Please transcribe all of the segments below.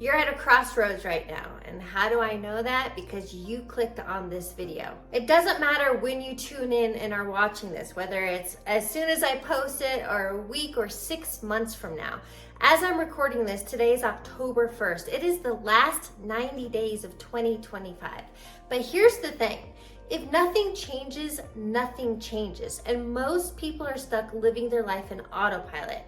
You're at a crossroads right now, and how do I know that? Because you clicked on this video. It doesn't matter when you tune in and are watching this, whether it's as soon as I post it or a week or 6 months from now. As I'm recording this, today is October 1st. It is the last 90 days of 2025. But here's the thing. If nothing changes, nothing changes. And most people are stuck living their life in autopilot,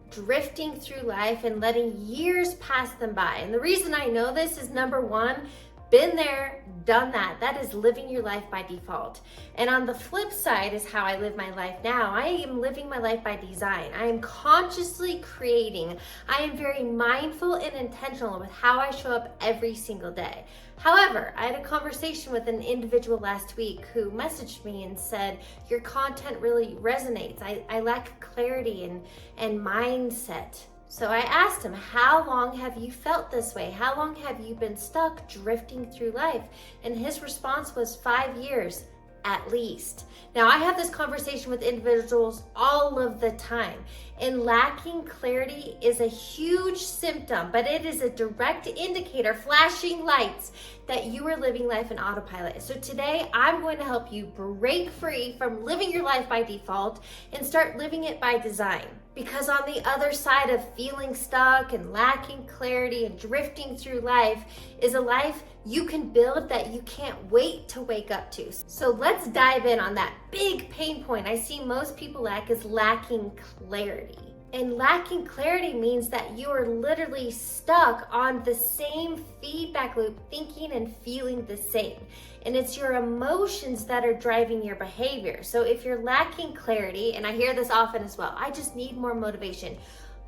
drifting through life and letting years pass them by. And the reason I know this is, number one, been there, done that. That is living your life by default. And on the flip side is how I live my life now. I am living my life by design. I am consciously creating. I am very mindful and intentional with how I show up every single day. However, I had a conversation with an individual last week who messaged me and said, your content really resonates. I lack clarity and mindset. So I asked him, how long have you felt this way? How long have you been stuck drifting through life? And his response was 5 years at least. Now, I have this conversation with individuals all of the time, and lacking clarity is a huge symptom, but it is a direct indicator, flashing lights, that you are living life in autopilot. So today, I'm going to help you break free from living your life by default and start living it by design. Because on the other side of feeling stuck and lacking clarity and drifting through life is a life you can build that you can't wait to wake up to. So let's dive in on that big pain point I see most people lack, is lacking clarity. And lacking clarity means that you are literally stuck on the same feedback loop, thinking and feeling the same. And it's your emotions that are driving your behavior. So if you're lacking clarity, and I hear this often as well, I just need more motivation.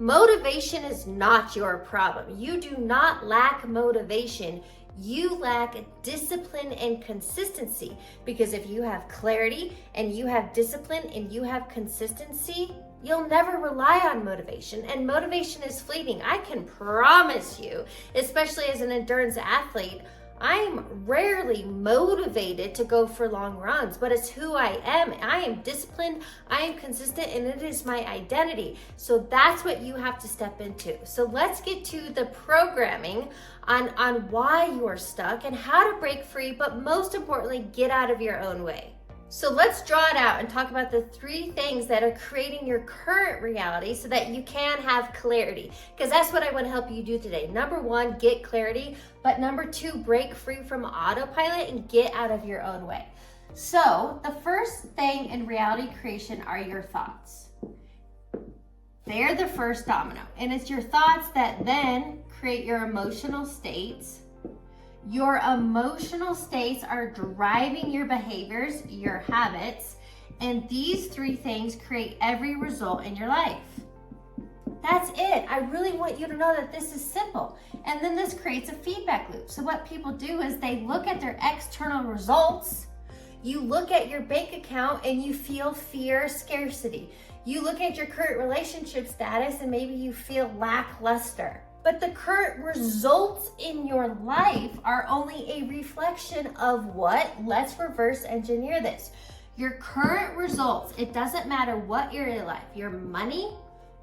Motivation is not your problem. You do not lack motivation. You lack discipline and consistency. Because if you have clarity and you have discipline and you have consistency, you'll never rely on motivation, and motivation is fleeting. I can promise you, especially as an endurance athlete, I'm rarely motivated to go for long runs, but it's who I am. I am disciplined, I am consistent, and it is my identity. So that's what you have to step into. So let's get to the programming on why you are stuck and how to break free, but most importantly, get out of your own way. So let's draw it out and talk about the 3 things that are creating your current reality so that you can have clarity. Because that's what I want to help you do today. Number 1, get clarity. But number 2, break free from autopilot and get out of your own way. So the first thing in reality creation are your thoughts. They're the first domino. And it's your thoughts that then create your emotional states. Your emotional states are driving your behaviors, your habits, and these 3 things create every result in your life. That's it. I really want you to know that this is simple. And then this creates a feedback loop. So what people do is they look at their external results. You look at your bank account and you feel fear, scarcity. You look at your current relationship status and maybe you feel lackluster. But the current results in your life are only a reflection of what? Let's reverse engineer this. Your current results, it doesn't matter what area of life, your money,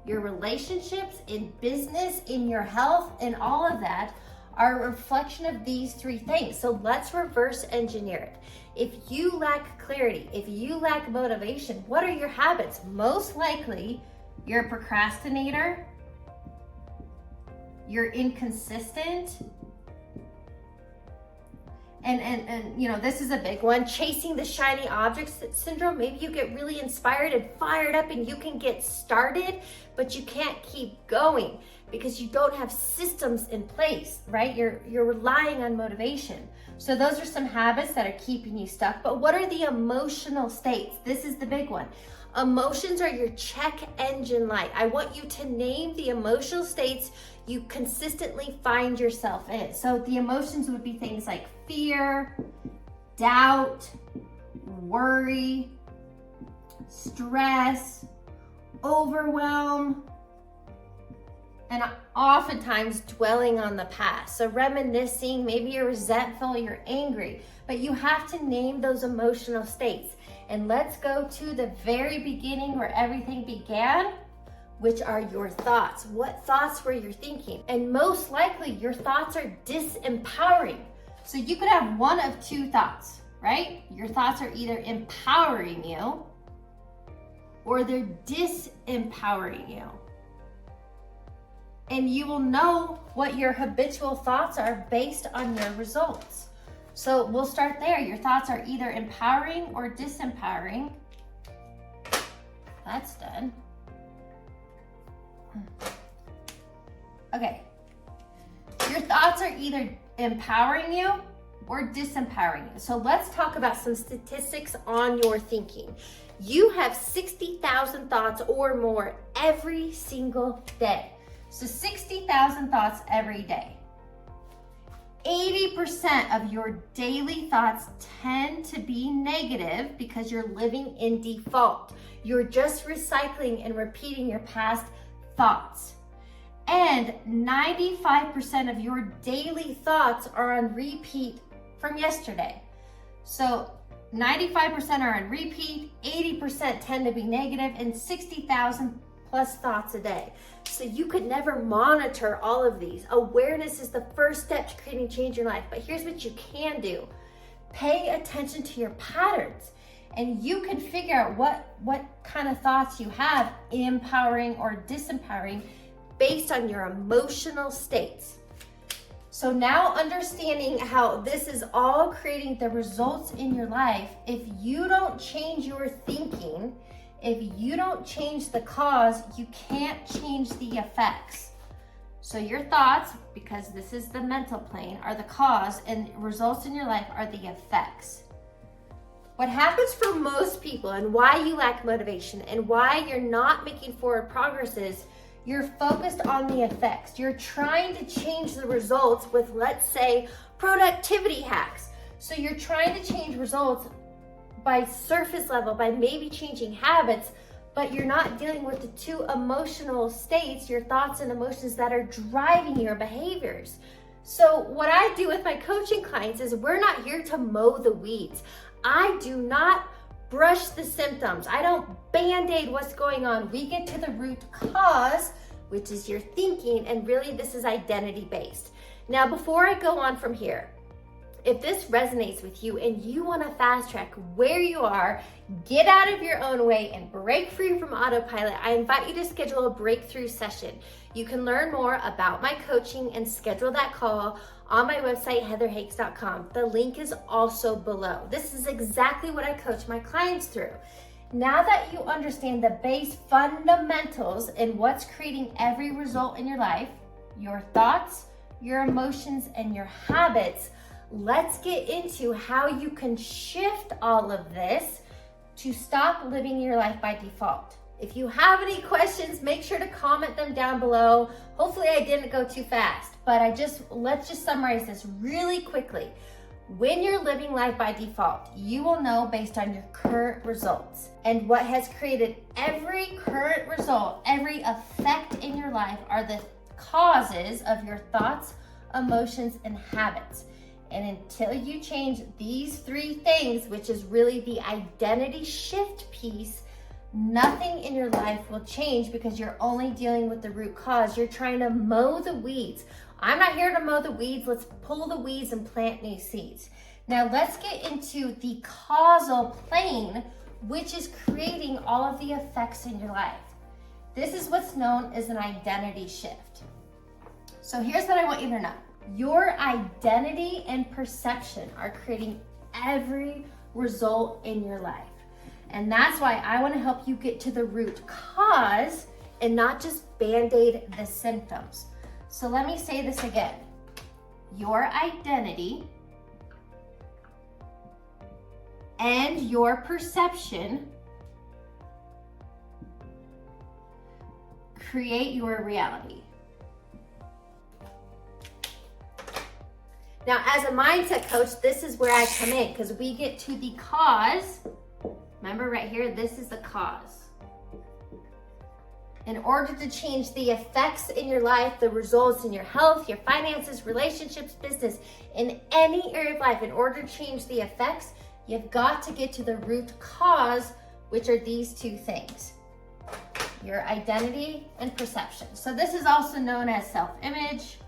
your relationships, in business, in your health, and all of that are a reflection of these 3 things. So let's reverse engineer it. If you lack clarity, if you lack motivation, what are your habits? Most likely, you're a procrastinator, you're inconsistent, and you know, this is a big one, chasing the shiny objects syndrome. Maybe you get really inspired and fired up and you can get started, but you can't keep going because you don't have systems in place, right? You're relying on motivation. So those are some habits that are keeping you stuck. But what are the emotional states? This is the big one. Emotions are your check engine light. I want you to name the emotional states you consistently find yourself in. So the emotions would be things like fear, doubt, worry, stress, overwhelm, and oftentimes dwelling on the past. So reminiscing, maybe you're resentful, you're angry, but you have to name those emotional states. And let's go to the very beginning where everything began which are your thoughts. What thoughts were you thinking? And most likely your thoughts are disempowering. So you could have one of two thoughts, right? Your thoughts are either empowering you or they're disempowering you. And you will know what your habitual thoughts are based on your results. So we'll start there. Your thoughts are either empowering or disempowering. That's done. Okay. Your thoughts are either empowering you or disempowering you. So let's talk about some statistics on your thinking. You have 60,000 thoughts or more every single day. So 60,000 thoughts every day. 80% of your daily thoughts tend to be negative because you're living in default. You're just recycling and repeating your past thoughts. And 95% of your daily thoughts are on repeat from yesterday. So 95% are on repeat, 80% tend to be negative, and 60,000 plus thoughts a day. So you could never monitor all of these. Awareness is the first step to creating change in your life. But here's what you can do. Pay attention to your patterns. And you can figure out what kind of thoughts you have, empowering or disempowering, based on your emotional states. So now understanding how this is all creating the results in your life, if you don't change your thinking, if you don't change the cause, you can't change the effects. So your thoughts, because this is the mental plane, are the cause, and results in your life are the effects. What happens for most people and why you lack motivation and why you're not making forward progress is you're focused on the effects. You're trying to change the results with, let's say, productivity hacks. So you're trying to change results by surface level, by maybe changing habits, but you're not dealing with the two emotional states, your thoughts and emotions that are driving your behaviors. So what I do with my coaching clients is we're not here to mow the weeds. I do not brush the symptoms. I don't band-aid what's going on. We get to the root cause, which is your thinking, and really this is identity-based. Now, before I go on from here, if this resonates with you and you want to fast track where you are, get out of your own way and break free from autopilot, I invite you to schedule a breakthrough session. You can learn more about my coaching and schedule that call on my website, heatherhakes.com. The link is also below. This is exactly what I coach my clients through. Now that you understand the base fundamentals and what's creating every result in your life, your thoughts, your emotions, and your habits, let's get into how you can shift all of this to stop living your life by default. If you have any questions, make sure to comment them down below. Hopefully I didn't go too fast, but let's just summarize this really quickly. When you're living life by default, you will know based on your current results. And what has created every current result, every effect in your life are the causes of your thoughts, emotions, and habits. And until you change these three things, which is really the identity shift piece, nothing in your life will change because you're only dealing with the root cause. You're trying to mow the weeds. I'm not here to mow the weeds. Let's pull the weeds and plant new seeds. Now let's get into the causal plane, which is creating all of the effects in your life. This is what's known as an identity shift. So here's what I want you to know. Your identity and perception are creating every result in your life. And that's why I want to help you get to the root cause and not just band-aid the symptoms. So let me say this again. Your identity and your perception create your reality. Now, as a mindset coach, this is where I come in because we get to the cause. Remember right here, this is the cause. In order to change the effects in your life, the results in your health, your finances, relationships, business, in any area of life, in order to change the effects, you've got to get to the root cause, which are these two things. your identity and perception. So this is also known as self-image,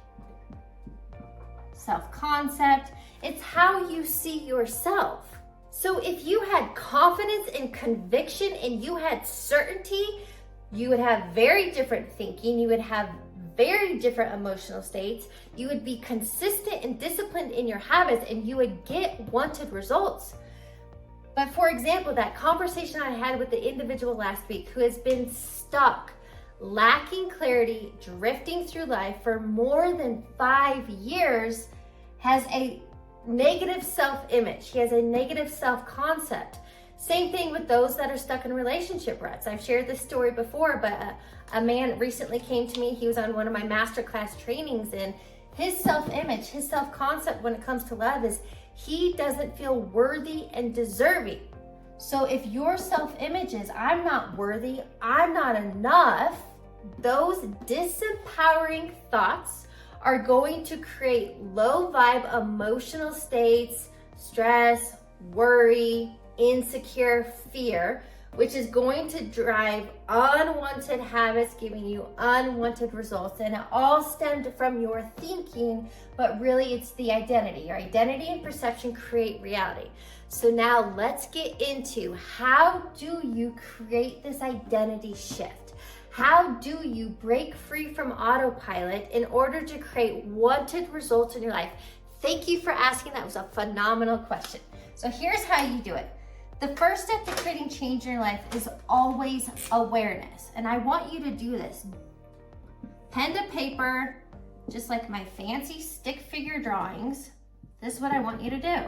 self-concept. It's how you see yourself. So if you had confidence and conviction and you had certainty, you would have very different thinking, you would have very different emotional states, you would be consistent and disciplined in your habits, and you would get wanted results. But for example, that conversation I had with the individual last week who has been stuck, lacking clarity, drifting through life for more than 5 years, has a negative self-image. He has a negative self-concept. Same thing with those that are stuck in relationship ruts. I've shared this story before, but a man recently came to me. He was on one of my masterclass trainings, and his self-image, his self-concept when it comes to love is he doesn't feel worthy and deserving. So if your self-image is, I'm not worthy, I'm not enough, those disempowering thoughts are going to create low vibe emotional states, stress, worry, insecure, fear, which is going to drive unwanted habits, giving you unwanted results. And it all stemmed from your thinking, but really it's the identity. Your identity and perception create reality. So now let's get into how do you create this identity shift? How do you break free from autopilot in order to create wanted results in your life? Thank you for asking. That was a phenomenal question. So here's how you do it. The first step to creating change in your life is always awareness. And I want you to do this. Pen to paper, just like my fancy stick figure drawings. This is what I want you to do.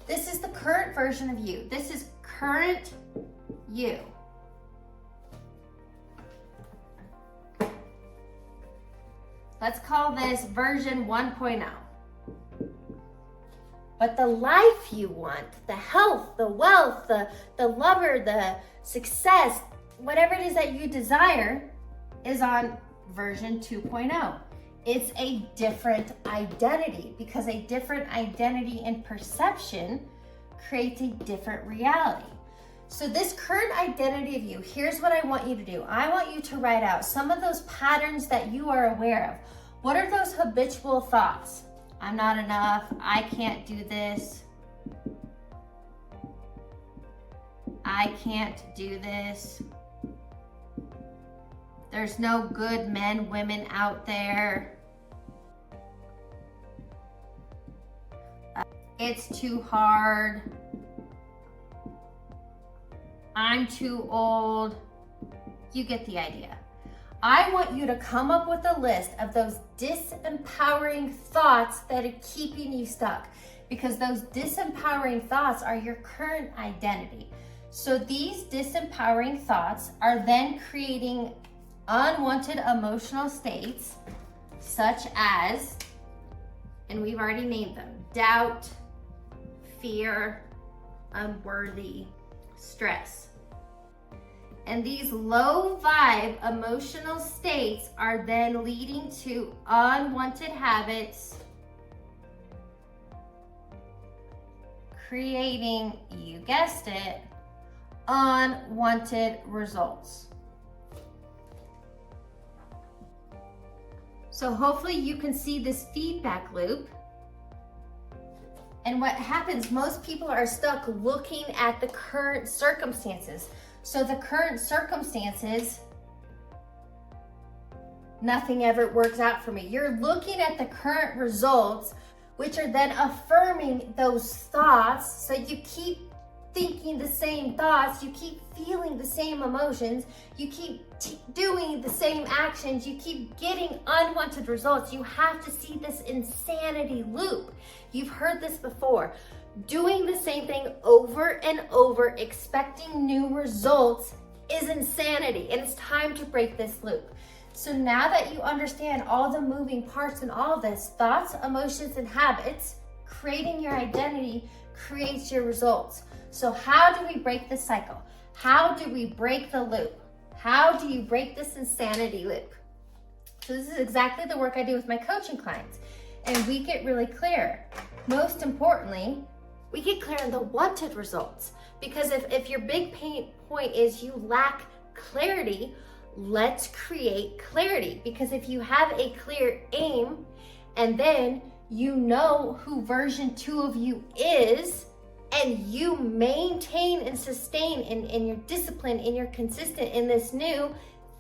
This is the current version of you. This is current you. Let's call this version 1.0. But the life you want, the health, the wealth, the lover, the success, whatever it is that you desire is on version 2.0. It's a different identity, because a different identity and perception creates a different reality. So this current identity of you, here's what I want you to do. I want you to write out some of those patterns that you are aware of. What are those habitual thoughts? I'm not enough, I can't do this, I can't do this, there's no good men, women out there, it's too hard, I'm too old. You get the idea. I want you to come up with a list of those disempowering thoughts that are keeping you stuck, because those disempowering thoughts are your current identity. So these disempowering thoughts are then creating unwanted emotional states such as, and we've already named them, doubt, fear, unworthy, stress. And these low vibe emotional states are then leading to unwanted habits, creating, you guessed it, unwanted results. So hopefully you can see this feedback loop. And what happens, most people are stuck looking at the current circumstances. So the current circumstances, nothing ever works out for me. You're looking at the current results, which are then affirming those thoughts. So you keep thinking the same thoughts, you keep feeling the same emotions, you keep doing the same actions, you keep getting unwanted results. You have to see this insanity loop. You've heard this before. Doing the same thing over and over, expecting new results is insanity, and it's time to break this loop. So now that you understand all the moving parts and all this, thoughts, emotions, and habits, creating your identity creates your results. So how do we break this cycle? How do we break the loop? How do you break this insanity loop? So this is exactly the work I do with my coaching clients. And we get really clear. Most importantly, we get clear on the wanted results. Because if your big pain point is you lack clarity, let's create clarity. Because if you have a clear aim and then you know who version 2 of you is, and you maintain and sustain and you're disciplined and you're consistent in this new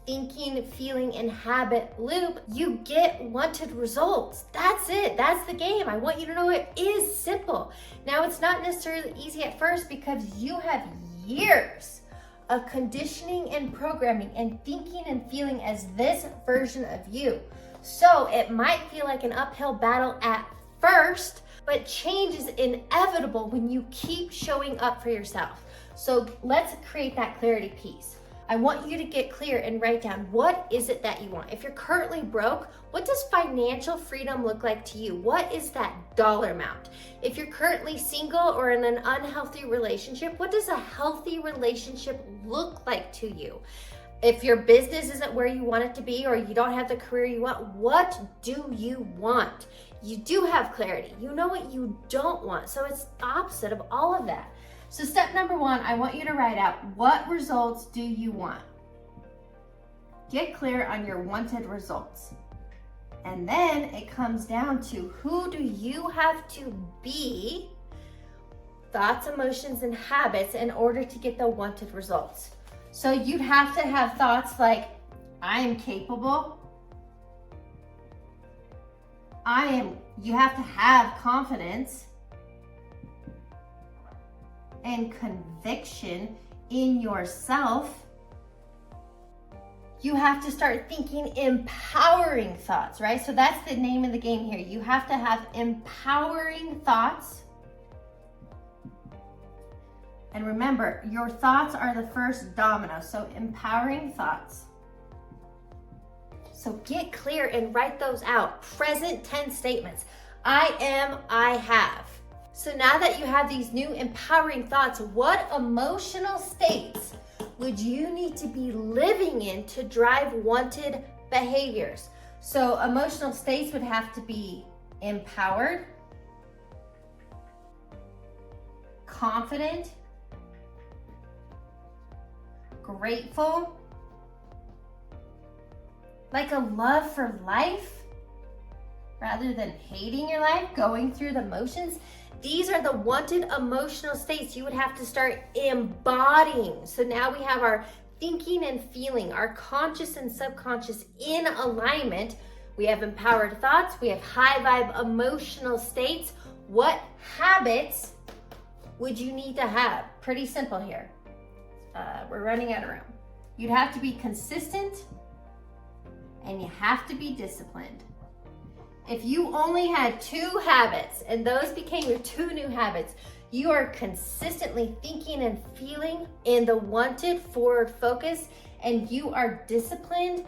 thinking, feeling, and habit loop, you get wanted results. That's it. That's the game. I want you to know it is simple. Now, it's not necessarily easy at first because you have years of conditioning and programming and thinking and feeling as this version of you. So it might feel like an uphill battle at first, but change is inevitable when you keep showing up for yourself. So let's create that clarity piece. I want you to get clear and write down, what is it that you want? If you're currently broke, what does financial freedom look like to you? What is that dollar amount? If you're currently single or in an unhealthy relationship, what does a healthy relationship look like to you? If your business isn't where you want it to be or you don't have the career you want, what do you want? You do have clarity. You know what you don't want. So it's the opposite of all of that. So step number 1, I want you to write out, what results do you want? Get clear on your wanted results. And then it comes down to, who do you have to be, thoughts, emotions, and habits in order to get the wanted results. So you'd have to have thoughts like, I am capable. You have to have confidence and conviction in yourself. You have to start thinking empowering thoughts, right? So that's the name of the game here. You have to have empowering thoughts. And remember, your thoughts are the first domino. So empowering thoughts. So get clear and write those out. Present tense statements. I am, I have. So now that you have these new empowering thoughts, what emotional states would you need to be living in to drive wanted behaviors? So emotional states would have to be empowered, confident, grateful, like a love for life rather than hating your life, going through the motions. These are the wanted emotional states you would have to start embodying. So now we have our thinking and feeling, our conscious and subconscious in alignment. We have empowered thoughts. We have high vibe emotional states. What habits would you need to have? Pretty simple here. We're running out of room. You'd have to be consistent and you have to be disciplined. If you only had 2 habits and those became your 2 new habits, you are consistently thinking and feeling in the wanted forward focus, and you are disciplined,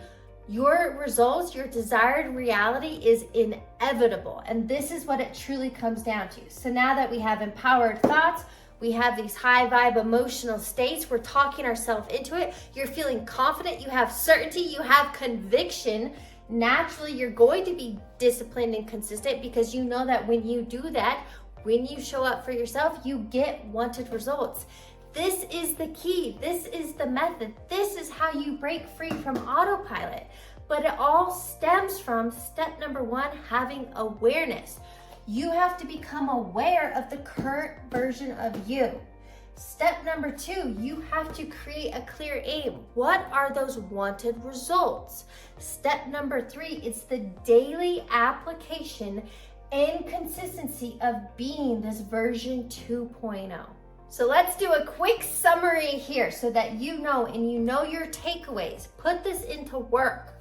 your results, your desired reality is inevitable. And this is what it truly comes down to. So now that we have empowered thoughts, we have these high vibe emotional states, we're talking ourselves into it, you're feeling confident, you have certainty, you have conviction. Naturally, you're going to be disciplined and consistent because you know that when you do that, when you show up for yourself, you get wanted results. This is the key. This is the method. This is how you break free from autopilot. But it all stems from step number 1, having awareness. You have to become aware of the current version of you. Step number 2, you have to create a clear aim. What are those wanted results? Step number 3, it's the daily application and consistency of being this version 2.0. So let's do a quick summary here so that you know and you know your takeaways. Put this into work.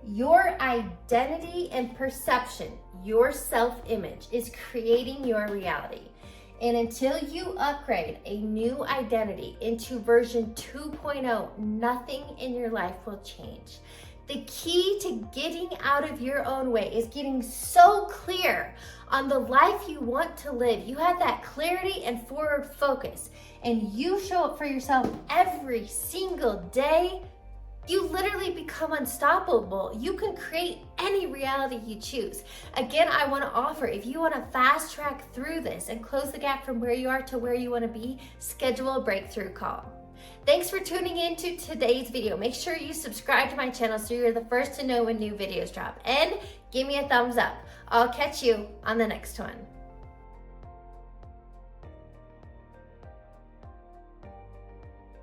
Your identity and perception, your self-image is creating your reality. And until you upgrade a new identity into version 2.0, nothing in your life will change. The key to getting out of your own way is getting so clear on the life you want to live. You have that clarity and forward focus, and you show up for yourself every single day. You literally become unstoppable. You can create any reality you choose. Again, I want to offer, if you want to fast track through this and close the gap from where you are to where you want to be, schedule a breakthrough call. Thanks for tuning in to today's video. Make sure you subscribe to my channel so you're the first to know when new videos drop. And give me a thumbs up. I'll catch you on the next one.